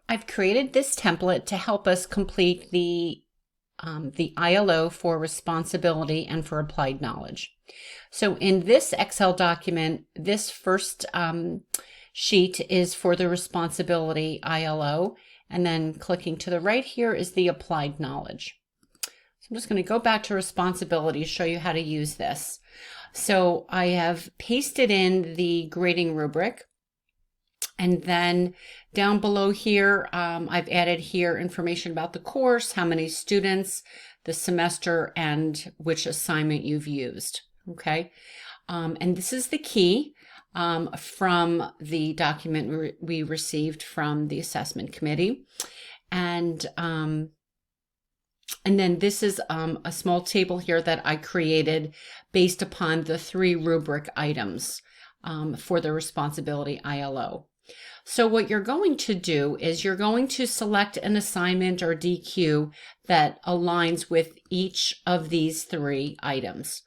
I've created this template to help us complete the ILO for responsibility and for applied knowledge. So in this Excel document, this first sheet is for the responsibility ILO, and then clicking to the right here is the applied knowledge. So I'm just going to go back to responsibility to show you how to use this. So I have pasted in the grading rubric, and then down below here, I've added here information about the course, how many students, the semester, and which assignment you've used. Okay, and this is the key from the document we received from the assessment committee. And then this is a small table here that I created based upon the 3 rubric items for the responsibility ILO. So what you're going to do is you're going to select an assignment or DQ that aligns with each of these 3 items.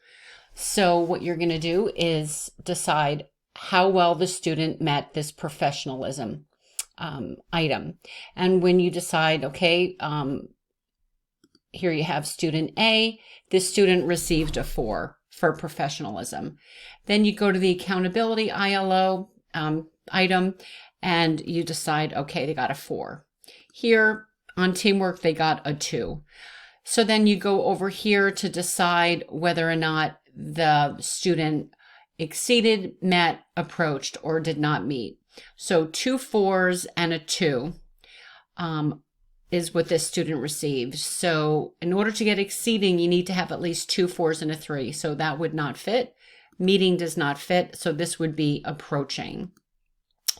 So what you're going to do is decide how well the student met this professionalism item. And when you decide, okay, here you have student A, this student received a 4 for professionalism. Then you go to the accountability ILO item, and you decide, okay, they got a 4. Here on teamwork, they got a 2. So then you go over here to decide whether or not the student exceeded, met, approached, or did not meet. So 2 4s and a 2 is what this student received. So in order to get exceeding, you need to have at least 2 4s and a 3. So that would not fit. Meeting does not fit. So this would be approaching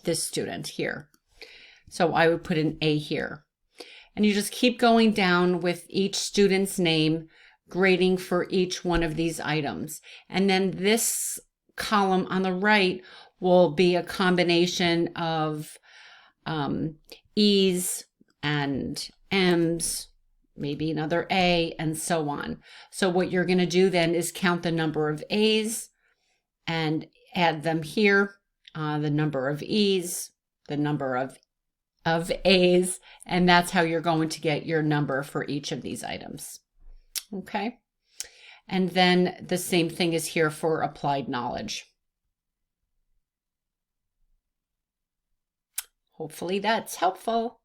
this student here. So I would put an A here. And you just keep going down with each student's name, grading for each one of these items. And then this column on the right will be a combination of E's and M's, maybe another A, and so on. So what you're going to do then is count the number of A's and add them here, the number of E's, the number of A's, and that's how you're going to get your number for each of these items. Okay, and then the same thing is here for applied knowledge. Hopefully that's helpful.